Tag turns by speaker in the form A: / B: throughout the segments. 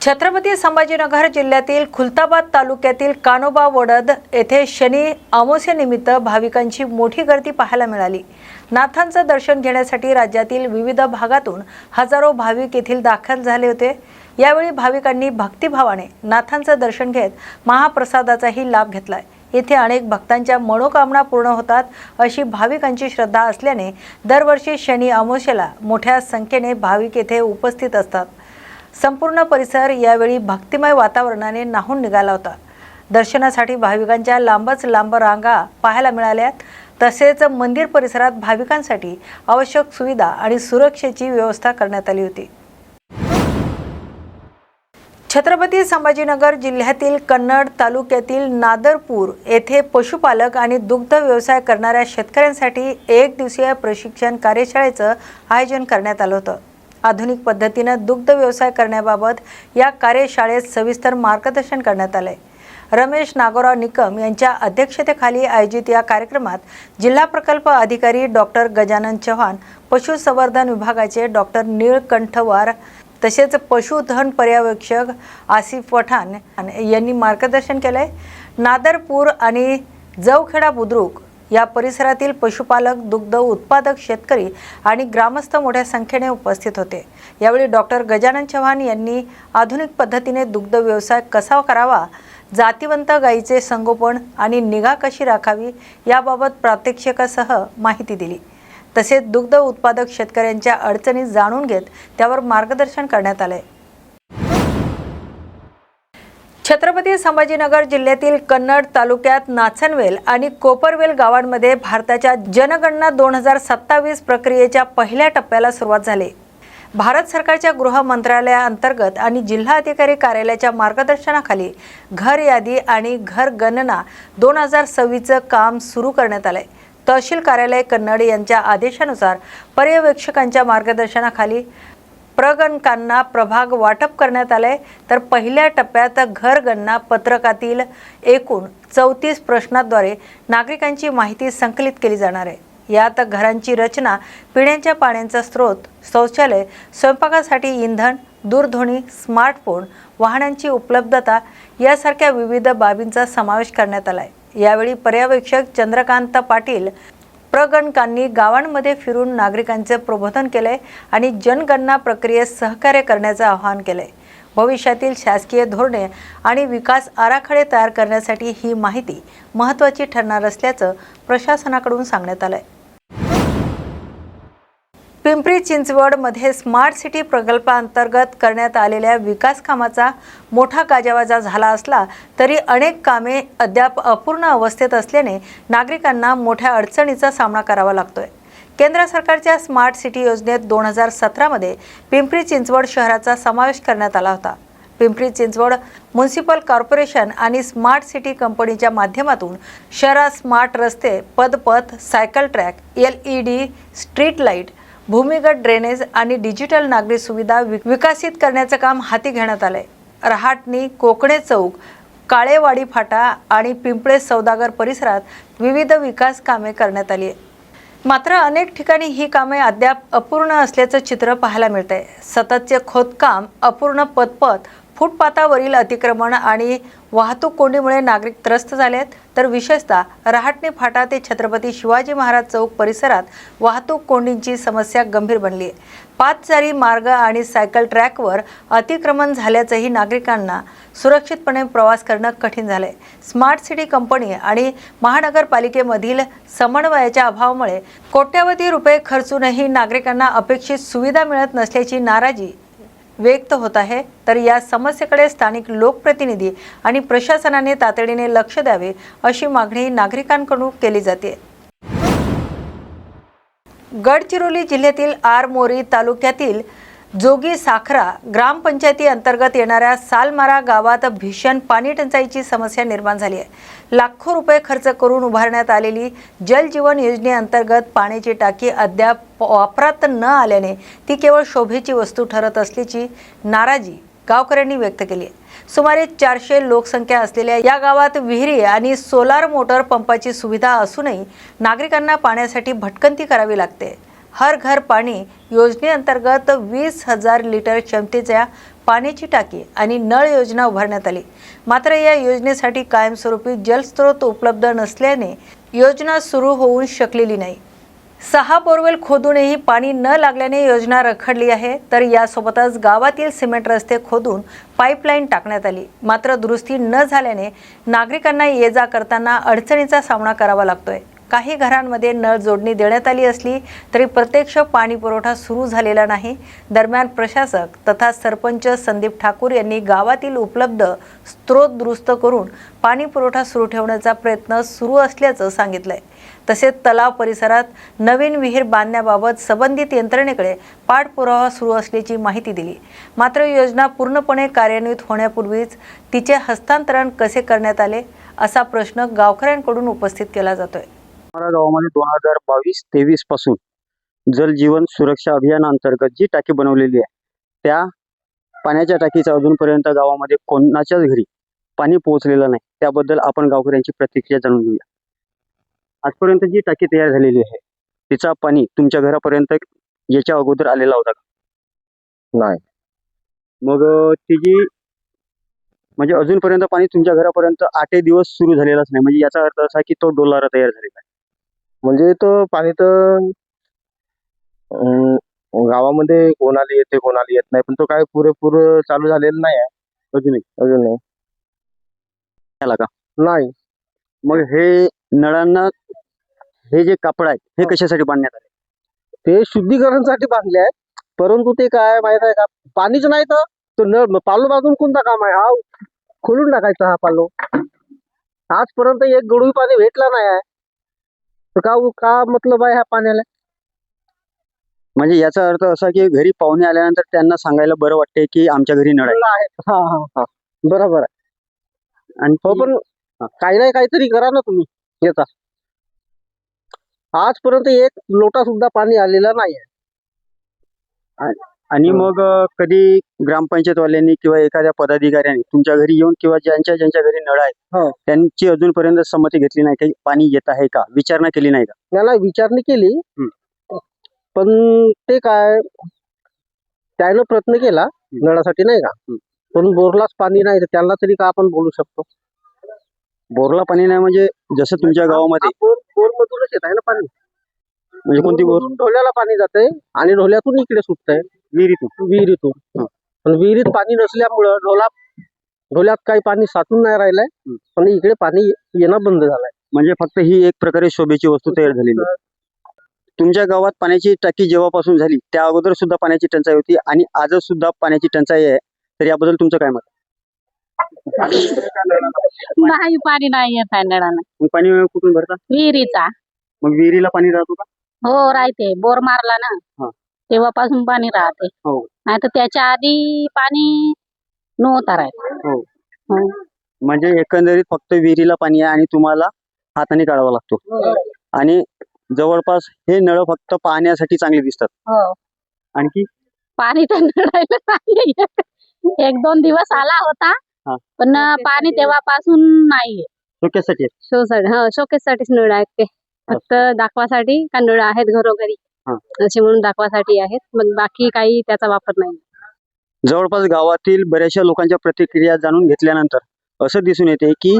A: छत्रपती संभाजीनगर जिल्ह्यातील खुलताबाद तालुक्यातील कानोबा वडद येथे शनी अमावास्येनिमित्त भाविकांची मोठी गर्दी पाहायला मिळाली। नाथांचे दर्शन घेण्यासाठी राज्यातील विविध भागातून हजारो भाविक येथील दाखल झाले होते। यावेळी भाविकांनी भक्तिभावाने नाथांचे दर्शन घेत महाप्रसादाचाही लाभ घेतलाय। येथे अनेक भक्तांच्या मनोकामना पूर्ण होतात अशी भाविकांची श्रद्धा असल्याने दरवर्षी शनी अमावास्येला मोठ्या संख्येने भाविक येथे उपस्थित असतात। संपूर्ण परिसर यावेळी भक्तिमय वातावरणाने न्हाऊन निघाला होता। दर्शनासाठी भाविकांच्या लांबच लांब रांगा पाहायला मिळाल्या। तसेच मंदिर परिसरात भाविकांसाठी आवश्यक सुविधा आणि सुरक्षेची व्यवस्था करण्यात आली होती। छत्रपती संभाजीनगर जिल्ह्यातील कन्नड तालुक्यातील नादरपूर येथे पशुपालक आणि दुग्ध व्यवसाय करणाऱ्या शेतकऱ्यांसाठी एक दिवसीय प्रशिक्षण कार्यशाळेचे आयोजन करण्यात आले होते। आधुनिक पद्धतीने दुग्ध व्यवसाय करण्याबाबत या कार्यशाळेत सविस्तर मार्गदर्शन करण्यात आले। रमेश नागोराव निकम यांच्या अध्यक्षतेखाली आयोजित या कार्यक्रमात जिल्हा प्रकल्प अधिकारी डॉक्टर गजानन चव्हाण, पशुसंवर्धन विभागाचे डॉक्टर नीलकंठ वार तसेच पशुधन पर्यवेक्षक आसिफ पठाण यांनी मार्गदर्शन केले। नादरपूर आणि जवखेडा बुद्रुक या परिसरातील पशुपालक, दुग्ध उत्पादक शेतकरी आणि ग्रामस्थ मोठ्या संख्येने उपस्थित होते। यावेळी डॉक्टर गजानन चव्हाण यांनी आधुनिक पद्धतीने दुग्ध व्यवसाय कसा करावा, जातिवंत गायीचे संगोपन आणि निगा कशी राखावी याबाबत प्रात्यक्षिकासह माहिती दिली। तसेच दुग्ध उत्पादक शेतकऱ्यांच्या अडचणी जाणून घेत त्यावर मार्गदर्शन करण्यात आले। छत्रपती संभाजीनगर जिल्ह्यातील कन्नड तालुक्यात नाचनवेल आणि कोपरवेल गावांमध्ये भारताच्या जनगणना 2027 प्रक्रियेच्या पहिल्या टप्प्याला सुरुवात झाली। भारत सरकारच्या गृह मंत्रालयाअंतर्गत आणि जिल्हा अधिकारी कार्यालयाच्या मार्गदर्शनाखाली घर यादी आणि घर गणना 2026 काम सुरू करण्यात आले। तहसील कार्यालय कन्नड यांच्या आदेशानुसार पर्यवेक्षकांच्या मार्गदर्शनाखाली प्रगणकांना प्रभाग वाटप करण्यात आले। तर पहिल्या टप्प्यात घर गणना पत्रकातील एकूण 34 प्रश्नांद्वारे नागरिकांची माहिती संकलित केली जाणार आहे। यात घरांची रचना, पिण्याच्या पाण्याचा स्रोत, शौचालय, स्वयंपाकासाठी इंधन, दूरध्वनी, स्मार्टफोन, वाहनांची उपलब्धता यासारख्या विविध बाबींचा समावेश करण्यात आला आहे। यावेळी पर्यवेक्षक चंद्रकांत पाटील प्रगणकांनी गावांमध्ये फिरून नागरिकांचे प्रबोधन केले आणि जनगणना प्रक्रियेत सहकार्य करण्याचे आवाहन केले। भविष्यातील शासकीय धोरणे आणि विकास आराखडे तयार करण्यासाठी ही माहिती महत्त्वाची ठरणार असल्याचं प्रशासनाकडून सांगण्यात आलं आहे। पिंपरी चिंचवडमध्ये स्मार्ट सिटी प्रकल्पाअंतर्गत करण्यात आलेल्या विकास कामाचा मोठा गाजावाजा झाला असला तरी अनेक कामे अद्याप अपूर्ण अवस्थेत असल्याने नागरिकांना मोठ्या अडचणीचा सामना करावा लागतोय। केंद्र सरकारच्या स्मार्ट सिटी योजनेत 2017 मध्ये पिंपरी चिंचवड शहराचा समावेश करण्यात आला होता। पिंपरी चिंचवड म्युनिसिपल कॉर्पोरेशन आणि स्मार्ट सिटी कंपनीच्या माध्यमातून शहरात स्मार्ट रस्ते, पदपथ, cycle track, LED street light, भूमिगत ड्रेनेज आणि डिजिटल नागरी सुविधा विकसित करण्याचे काम हाती घेण्यात आले। रहाटणी, कोकणे चौक, काळेवाडी फाटा आणि पिंपळे सौदागर परिसरात विविध विकास कामे करण्यात आली आहे। मात्र अनेक ठिकाणी ही कामे अद्याप अपूर्ण असल्याचे चित्र पाहायला मिळते। सततचे खोदकाम, अपूर्ण पदपथ, फुटपाथावरील अतिक्रमण आणि वाहतूक कोंडीमुळे नागरिक त्रस्त झालेत। तर विशेषतः रहाटणी फाटा ते छत्रपती शिवाजी महाराज चौक परिसरात वाहतूक कोंडींची समस्या गंभीर बनली आहे। पादचारी मार्ग आणि सायकल ट्रॅकवर अतिक्रमण झाल्याचंही नागरिकांना सुरक्षितपणे प्रवास करणं कठीण झालंय। स्मार्ट सिटी कंपनी आणि महानगरपालिकेमधील समन्वयाच्या अभावामुळे कोट्यवधी रुपये खर्चूनही नागरिकांना अपेक्षित सुविधा मिळत नसल्याची नाराजी व्यक्त होत आहे। तर या समस्येकडे स्थानिक लोकप्रतिनिधी आणि प्रशासनाने तातडीने लक्ष द्यावे अशी मागणी नागरिकांकडून केली जाते। गडचिरोली जिल्ह्यातील आरमोरी तालुक्यातील जोगी साखरा ग्रामपंचायती अंतर्गत येणाऱ्या सालमारा गावात भीषण पाणी टंचाईची समस्या निर्माण झाली आहे। लाखो रुपये खर्च करून उभारण्यात आलेली जल जीवन योजनेअंतर्गत पाण्याची टाकी अद्याप वापरात न आल्याने ती केवळ शोभेची वस्तू ठरत असल्याची नाराजी गावकऱ्यांनी व्यक्त केली आहे। सुमारे 400 लोकसंख्या असलेल्या या गावात विहिरी आणि सोलार मोटर पंपाची सुविधा असूनही नागरिकांना पाण्यासाठी भटकंती करावी लागते। हर घर पाणी योजनेअंतर्गत 20,000 लिटर क्षमतेच्या पाण्याची टाकी आणि नळ योजना उभारण्यात आली. मात्र या योजनेसाठी कायमस्वरूपी जलस्रोत उपलब्ध नसल्याने योजना सुरू होऊ शकलेली नाही. 6 बोरवेल खोदूनही पाणी न लागल्याने योजना रखडली आहे. तर यासोबतच गावातील सिमेंट रस्ते खोदून पाईपलाईन टाकण्यात आली. मात्र दुरुस्ती न झाल्याने नागरिकांना ये जा करताना अडचणीचा सामना करावा लागतोय. काही घरांमध्ये नळ जोडणी देण्यात आली असली तरी प्रत्यक्ष पाणी पुरवठा सुरू झालेला नाही. दरम्यान प्रशासक तथा सरपंच संदीप ठाकूर यांनी गावातील उपलब्ध स्त्रोत दुरुस्त करून पाणी पुरवठा सुरू ठेवण्याचा प्रयत्न सुरू असल्याचं सांगितलंय. तसेच तलाव परिसरात नवीन विहीर बांधण्याबाबत संबंधित यंत्रणेकडे पाठपुरावा सुरू असल्याची माहिती दिली. मात्र योजना पूर्णपणे कार्यान्वित होण्यापूर्वीच तिचे हस्तांतरण कसे करण्यात आले असा प्रश्न गावकऱ्यांकडून उपस्थित केला जातोय.
B: गावामध्ये 2022-23 पासून जल जीवन सुरक्षा अभियानाअंतर्गत जी टाकी बनवलेली आहे त्या पाण्याच्या टाकीचा अजूनपर्यंत गावामध्ये कोणाच्याच घरी पाणी पोहोचलेलं नाही. त्याबद्दल आपण गावकऱ्यांची प्रतिक्रिया जाणून घेऊया. आजपर्यंत जी टाकी तयार झालेली आहे तिचा पाणी तुमच्या घरापर्यंत याच्या अगोदर आलेला होता का?
C: नाही.
B: मग तिची म्हणजे अजूनपर्यंत पाणी तुमच्या घरापर्यंत 8 दिवस सुरू झालेलाच नाही. म्हणजे याचा अर्थ असा की तो डोलारा तयार झालेला आहे.
C: म्हणजे तो पाणी तर गावामध्ये कोणाला येते कोणाला येत नाही, पण तो काय पुरेपूर चालू झालेला नाही आहे अजून नाही.
B: आला का?
C: नाही.
B: मग हे नळांना हे जे कापड आहे हे कशासाठी बांधण्यात आले?
C: ते शुद्धीकरणासाठी बांधले आहे, परंतु ते काय माहित आहे का, पाणीच नाही तर तो नळ पालो बांधून कोणता काम आहे? हा खोलून टाकायचा हा पालो. आजपर्यंत एक गडू पाणी भेटला नाही आहे, तर का मतलब आहे ह्या पाण्याला?
B: म्हणजे याचा अर्थ असा की घरी पाहुणे आल्यानंतर त्यांना सांगायला बरं वाटते की आमच्या घरी नळ आहे.
C: हा हा हा बरोबर आहे.
B: आणि
C: हो, पण काही नाही काहीतरी करा ना तुम्ही याचा. आजपर्यंत एक लोटा सुद्धा पाणी आलेला नाही आहे.
B: आणि मग कधी ग्रामपंचायतवाल्यांनी किंवा एखाद्या पदाधिकाऱ्यांनी तुमच्या घरी येऊन किंवा ज्यांच्या घरी नळ आहे त्यांची अजूनपर्यंत संमती घेतली नाही की पाणी येत आहे का, विचारणा केली नाही का?
C: त्याला विचारणी केली, पण ते काय त्यानं प्रयत्न केला नळासाठी नाही का, पण बोरलाच पाणी नाही, तर त्यांना तरी का आपण बोलू शकतो?
B: बोरला पाणी नाही म्हणजे जसं तुमच्या गावामध्ये
C: बोर मधूनच येत आहे ना पाणी.
B: म्हणजे कोणती बोर?
C: ढोल्याला पाणी जाते आणि ढोल्यातून इकडे सुटतंय विहिरीतून. पण विहिरीत पाणी नसल्यामुळं ढोल्यात काही पाणी साचून नाही राहिलंय, पण इकडे पाणी येणं बंद झालंय.
B: म्हणजे फक्त ही एक प्रकारे शोभेची वस्तू तयार झालेली आहे. तुमच्या गावात पाण्याची टाकी जेव्हापासून झाली त्या अगोदर सुद्धा पाण्याची टंचाई होती आणि आजच सुद्धा पाण्याची टंचाई आहे, तर याबद्दल तुमचं काय मत?
D: नाही, पाणी नाही येत आहे नळाला.
B: मग पाणी कुठून भरता?
D: विहिरीचा.
B: मग विहिरीला पाणी राहतो का?
D: हो, राहते. बोर मारला ना तेव्हापासून पाणी राहते.
B: हो.
D: नाही तर त्याच्या आधी पाणी नव्हता राहत.
B: हो. म्हणजे एकंदरीत फक्त विहिरीला पाणी आहे आणि तुम्हाला हाताने काढावा लागतो. आणि जवळपास हे नळ फक्त पाहण्यासाठी चांगले दिसतात.
D: हो.
B: आणखी
D: पाणी तर नळाला नाही येत. 1-2 दिवस आला होता, पण पाणी तेव्हापासून नाहीये.
B: शोक्यासाठी
D: शोकेससाठीच नळ आहेत ते. फक्त दाखवासाठी का नळ आहेत घरोघरी असे म्हणून दाखवासाठी आहेत, मग बाकी काही त्याचा वापर नाही.
B: जवळपास गावातील बऱ्याचशा लोकांच्या प्रतिक्रिया जाणून घेतल्यानंतर असं दिसून येते की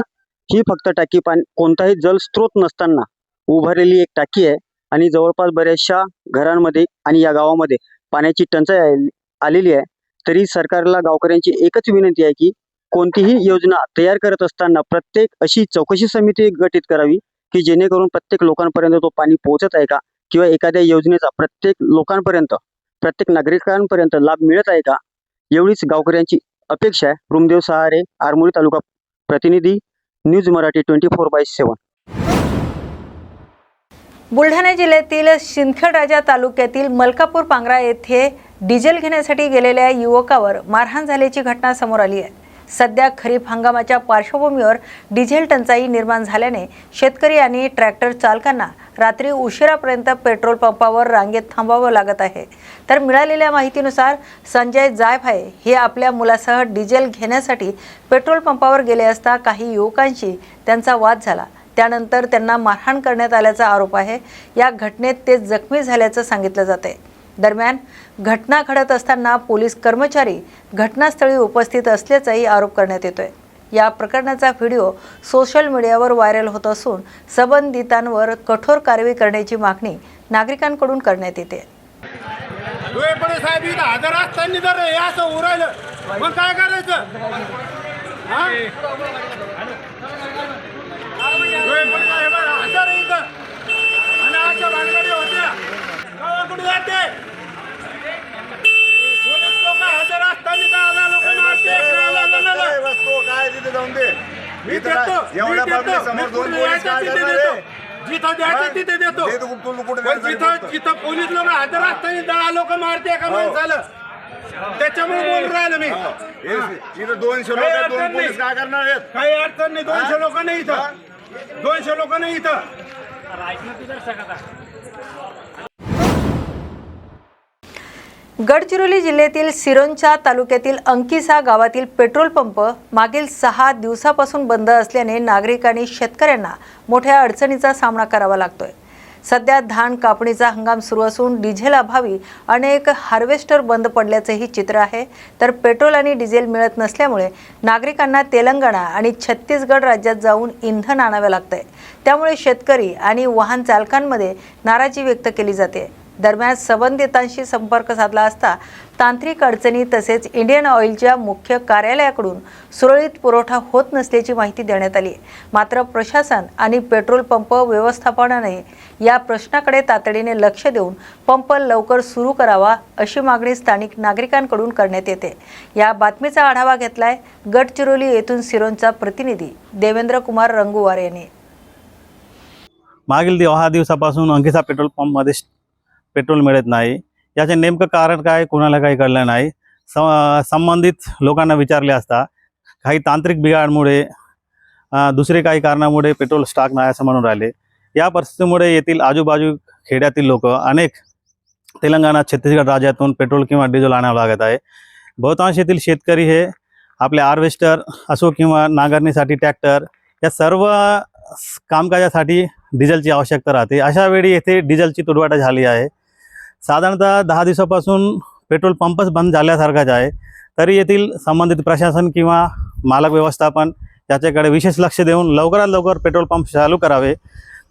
B: ही फक्त टाकी पाणी कोणताही जलस्रोत नसताना उभारलेली एक टाकी आहे आणि जवळपास बऱ्याचशा घरांमध्ये आणि या गावामध्ये पाण्याची टंचाई आलेली आहे. तरी सरकारला गावकऱ्यांची एकच विनंती आहे की कोणतीही योजना तयार करत असताना प्रत्येक अशी चौकशी समिती गठीत करावी की जेणेकरून प्रत्येक लोकांपर्यंत तो पाणी पोहोचत आहे का, किंवा एखाद्या योजनेचा प्रत्येक लोकांपर्यंत प्रत्येक नागरिकांपर्यंत लाभ मिळत आहे का, एवढीच गावकऱ्यांची अपेक्षा आहे. रुमदेव सहारे, आरमोरी तालुका प्रतिनिधी, न्यूज मराठी 24/7.
A: बुलढाणा जिल्ह्यातील सिंदखेडराजा तालुक्यातील मलकापूर पांगरा येथे डिझेल घेण्यासाठी गेलेल्या युवकावर मारहाण झाल्याची घटना समोर आली आहे. सध्या खरीप हंगामाच्या पार्श्वभूमीवर डिझेल टंचाई निर्माण झाल्याने शेतकरी आणि ट्रॅक्टर चालकांना रात्री उशिरापर्यंत पेट्रोल पंपावर रांगेत थांबावं लागत आहे. तर मिळालेल्या माहितीनुसार संजय जायभाय हे आपल्या मुलासह डिझेल घेण्यासाठी पेट्रोल पंपावर गेले असता काही युवकांशी त्यांचा वाद झाला. त्यानंतर त्यांना मारहाण करण्यात आल्याचा आरोप आहे. या घटनेत ते जखमी झाल्याचं सांगितलं जाते. दरम्यान घटना घडत असताना पोलीस कर्मचारी घटनास्थळी उपस्थित असल्याचाही आरोप करण्यात येतोय। या प्रकरणाचा व्हिडिओ सोशल मीडियावर व्हायरल होत असून संबंधितांवर कठोर कारवाई करण्याची मागणी नागरिकांकडून करण्यात येते।
E: साहेब इथं हजर असताना जर हे असं उरायलं मग काय करायचं? हजर इथं आणि अशा भानगडी होत्या कुठे जाते? पोलीस लोक हजर असताना लोक काय तिथे जाऊन दे मी देतो जिथं द्यायचं तिथे देतो। जिथं पोलीस लोक हजर असताना 10 लोक मारते का माणसाला त्याच्यामुळे बोलून राहिलो मी।
F: तिथं 200 लोक 2 पोलीस काय करणार आहेत?
E: काही अडचण नाही। 200 लोक नाही इथं 200 लोक नाही इथं।
A: गडचिरोली जिल्ह्यातील सिरोंचा तालुक्यातील अंकिसा गावातील पेट्रोल पंप मागील 6 दिवसापासून बंद असल्याने नागरिक आणि शेतकऱ्यांना मोठ्या अडचणीचा सामना करावा लागतोय। सध्या धान कापणीचा हंगाम सुरू असून डिझेल अभावी अनेक हार्वेस्टर बंद पडल्याचेही चित्र आहे। तर पेट्रोल आणि डिझेल मिळत नसल्यामुळे नागरिकांना तेलंगणा आणि छत्तीसगड राज्यात जाऊन इंधन आणावे लागतंय। त्यामुळे शेतकरी आणि वाहन चालकांमध्ये नाराजी व्यक्त केली जाते। दरम्यान संबंधितांशी संपर्क साधला असता तांत्रिक अडचणी तसेच इंडियन ऑइलच्या मुख्य कार्यालयाकडून सुरळीत पुरवठा होत नसल्याची माहिती देण्यात आली। मात्र प्रशासन आणि पेट्रोल पंप व्यवस्थापनाने या प्रश्नाकडे तातडीने लक्ष देऊन पंप लवकर सुरू करावा अशी मागणी स्थानिक नागरिकांकडून करण्यात येते। या बातमीचा आढावा घेतलाय गडचिरोली येथून सिरोंचा प्रतिनिधी देवेंद्र कुमार रंगुवार यांनी।
G: मागील 10 दिवसापासून अंकिसा पेट्रोल पंपमध्ये पेट्रोल मिळत नाही। याचे नेमकं कारण काय कोणाला काही कळलं नाही। संबंधित लोकांना विचारले असता काही तांत्रिक बिघाडमुळे दुसरे काही कारणामुळे पेट्रोल स्टॉक नाही असं म्हणून राहिले। या परिस्थितीमुळे येथील आजूबाजू खेड्यातील लोक अनेक तेलंगणा छत्तीसगड राज्यातून पेट्रोल किंवा डिझेल आणावं लागत आहे। बहुतांश येथील शेतकरी हे आपले हार्वेस्टर असो किंवा नांगरणीसाठी ट्रॅक्टर या सर्व कामकाजासाठी डिझेलची आवश्यकता राहते। अशा वेळी येथे डिझेलची तुटवडा झाली आहे। साधारणतः 10 दिवसापासून पेट्रोल पंपच बंद झाल्यासारखाच आहे। तरी येथील संबंधित प्रशासन किंवा मालक व्यवस्थापन याच्याकडे विशेष लक्ष देऊन लवकरात लवकर पेट्रोल पंप चालू करावे।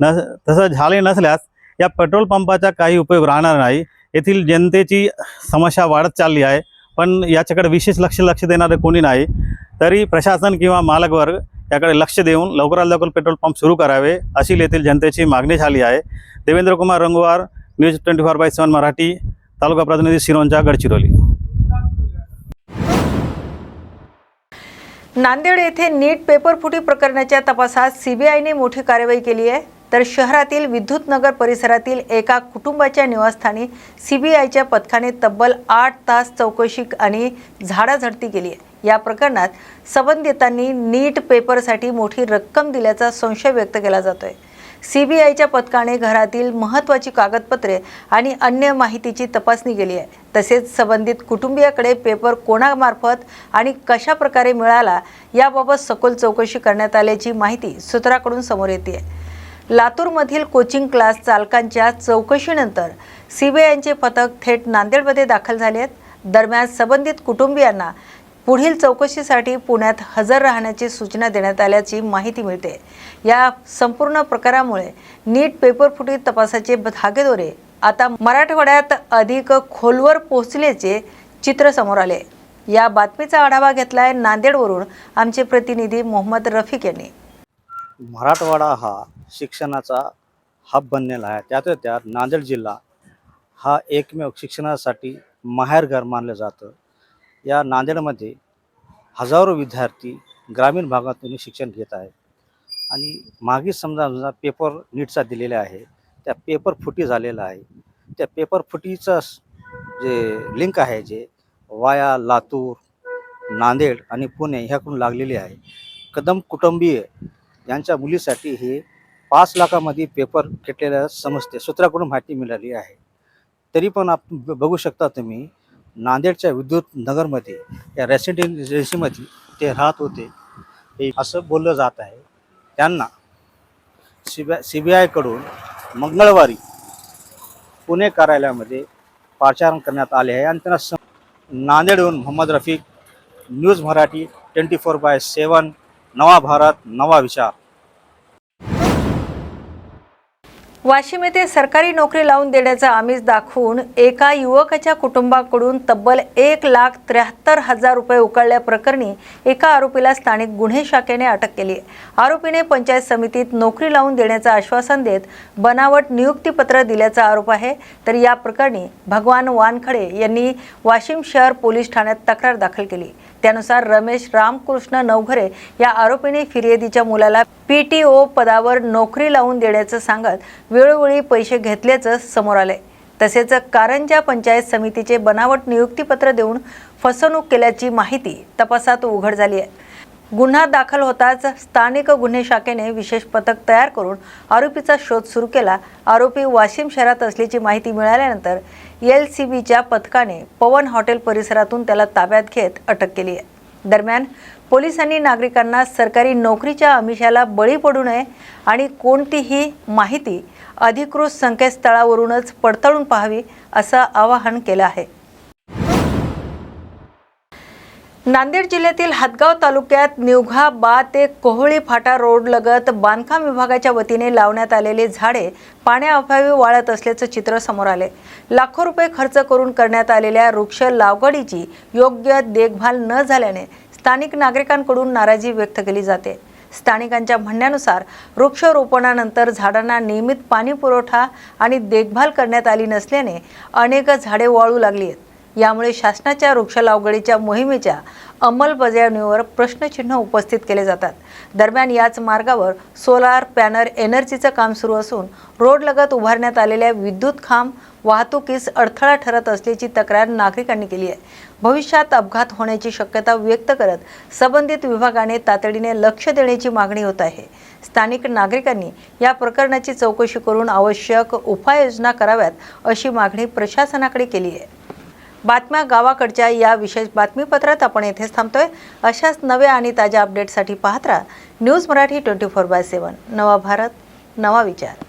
G: तसं झाले नसल्यास या पेट्रोल पंपाचा काही उपयोग राहणार नाही। येथील जनतेची समस्या वाढत चालली आहे, पण याच्याकडे विशेष लक्ष देणारे कोणी नाही। तरी प्रशासन किंवा मालक वर्ग याकडे लक्ष देऊन लवकरात लवकर पेट्रोल पंप सुरू करावे अशी येथील जनतेची मागणी झाली आहे। देवेंद्र कुमार रंगुवार, न्यूज 24/7 मराठी, तालुका प्रतिनिधी सिरोंचा, गडचिरोली।
A: नांदेड येथे नीट पेपर फुटी प्रकरणाच्या तपासात सीबीआयने मोठी कारवाई केली आहे। तर शहरातील विद्युतनगर परिसरातील एका कुटुंबाच्या निवासस्थानी सीबीआयच्या पथकाने तब्बल 8 तास चौकशी आणि झाडाझडती केली आहे। या प्रकरणात संबंधितांनी नीट पेपरसाठी मोठी रक्कम दिल्याचा संशय व्यक्त केला जातोय। सीबीआयच्या पथकाने घरातील महत्त्वाची कागदपत्रे आणि अन्य माहितीची तपासणी केली आहे। तसेच संबंधित कुटुंबियाकडे पेपर कोणामार्फत आणि कशा प्रकारे मिळाला याबाबत सखोल चौकशी करण्यात आल्याची माहिती सूत्राकडून समोर येते। लातूरमधील कोचिंग क्लास चालकांच्या चौकशीनंतर सीबीआयचे पथक थेट नांदेडमध्ये दाखल झाले आहेत। दरम्यान संबंधित कुटुंबियांना पुढील चौकशीसाठी पुण्यात हजर राहण्याची सूचना देण्यात आल्याची माहिती मिळते। या संपूर्ण प्रकारामुळे नीट पेपर फुटी तपासाचे धागेदोरे आता मराठवाड्यात अधिक खोलवर पोहोचल्याचे चित्र समोर आले। या बातमीचा आढावा घेतलाय नांदेडवरून आमचे प्रतिनिधी मोहम्मद रफिक यांनी।
H: मराठवाडा हा शिक्षणाचा हब बनलेला आहे। त्यात त्यात नांदेड जिल्हा हा एकमेव शिक्षणासाठी माहेरघर मानलं जातं। या नांदेडमध्ये हजारो विद्यार्थी ग्रामीण भागातून शिक्षण घेत आहेत आणि मागे समजा पेपर नीटचा दिलेला आहे, त्या पेपर फुटी झालेला आहे। त्या पेपर फुटीचं जे लिंक आहे जे वाया लातूर, नांदेड आणि पुणे ह्याकडून लागलेली आहे। कदम कुटुंबीय यांच्या मुलीसाठी हे 5 लाखामध्ये पेपर घेतलेल्या समजते, सूत्राकडून माहिती मिळाली आहे। तरी पण आपण बघू शकता तुम्ही नांदेडच्या विद्युत नगरमध्ये या रेसिडेन्सीमध्ये ते राहत होते हे असं बोललं जात आहे। त्यांना सीबीआयकडून मंगळवारी पुणे कार्यालयामध्ये पाचारण करण्यात आले आहे आणि त्यांना नांदेडहून मोहम्मद रफिक, न्यूज मराठी 24/7, नवा भारत नवा विचार.
A: वाशिम येथे सरकारी नोकरी लावून देण्याचा आमिष दाखवून एका युवकाच्या कुटुंबाकडून तब्बल 1,73,000 रुपये उकळल्याप्रकरणी एका आरोपीला स्थानिक गुन्हे शाखेने अटक केली आहे. आरोपीने पंचायत समितीत नोकरी लावून देण्याचं आश्वासन देत बनावट नियुक्तीपत्र दिल्याचा आरोप आहे. तर या प्रकरणी भगवान वानखडे यांनी वाशिम शहर पोलीस ठाण्यात तक्रार दाखल केली. त्यानुसार रमेश रामकृष्ण नवघरे या आरोपीने फिर्यादीच्या मुलाला PTO पदावर नोकरी लावून देण्याचं सांगत वेळोवेळी पैसे घेतल्याचं समोर आले. तसेच कारंजा पंचायत समितीचे बनावट नियुक्तीपत्र देऊन फसवणूक केल्याची माहिती तपासात उघड झाली आहे. गुन्हा दाखल होताच स्थानिक गुन्हे शाखेने विशेष पथक तयार करून आरोपीचा शोध सुरू केला. आरोपी वाशिम शहरात असल्याची माहिती मिळाल्यानंतर LCBच्या पथकाने पवन हॉटेल परिसरातून त्याला ताब्यात घेत अटक केली आहे. दरम्यान पोलिसांनी नागरिकांना सरकारी नोकरीच्या आमिषाला बळी पडू नये आणि कोणतीही माहिती अधिकृत संकेतस्थळावरूनच पडताळून पाहावी असं आवाहन केलं आहे. नांदेड जिल्ह्यातील हदगाव तालुक्यात निवघा बा ते कोहळी फाटा रोड लगत बांधकाम विभागाच्या वतीने लावण्यात आलेले झाडे पाण्याअभावी वाळत असल्याचं चित्र समोर आले. लाखो रुपये खर्च करून करण्यात आलेल्या वृक्ष लागवडीची योग्य देखभाल न झाल्याने स्थानिक नागरिकांकडून नाराजी व्यक्त केली जाते. स्थानिकांच्या म्हणण्यानुसार वृक्षारोपणानंतर झाडांना नियमित पाणी पुरवठा आणि देखभाल करण्यात आली नसल्याने अनेक झाडे वाळू लागली आहेत. यामुळे शासनाच्या वृक्ष लागवडीच्या मोहिमेच्या अंमलबजावणीवर प्रश्नचिन्ह उपस्थित केले जातात. दरम्यान याच मार्गावर सोलार पॅनल एनर्जीचं काम सुरू असून रोडलगत उभारण्यात आलेल्या विद्युत खांब वाहतुकीस अडथळा ठरत असल्याची तक्रार नागरिकांनी केली आहे. भविष्यात अपघात होण्याची शक्यता व्यक्त करत संबंधित विभागाने तातडीने लक्ष देण्याची मागणी होत आहे. स्थानिक नागरिकांनी या प्रकरणाची चौकशी करून आवश्यक उपाययोजना कराव्यात अशी मागणी प्रशासनाकडे केली आहे. बातम्या गावाकडच्या या विशेष बातमीपत्रात आपण येथेच थांबतोय. अशाच नव्या आणि ताज्या अपडेटसाठी पाहत राहा न्यूज मराठी 24/7. नवा भारत नवा विचार.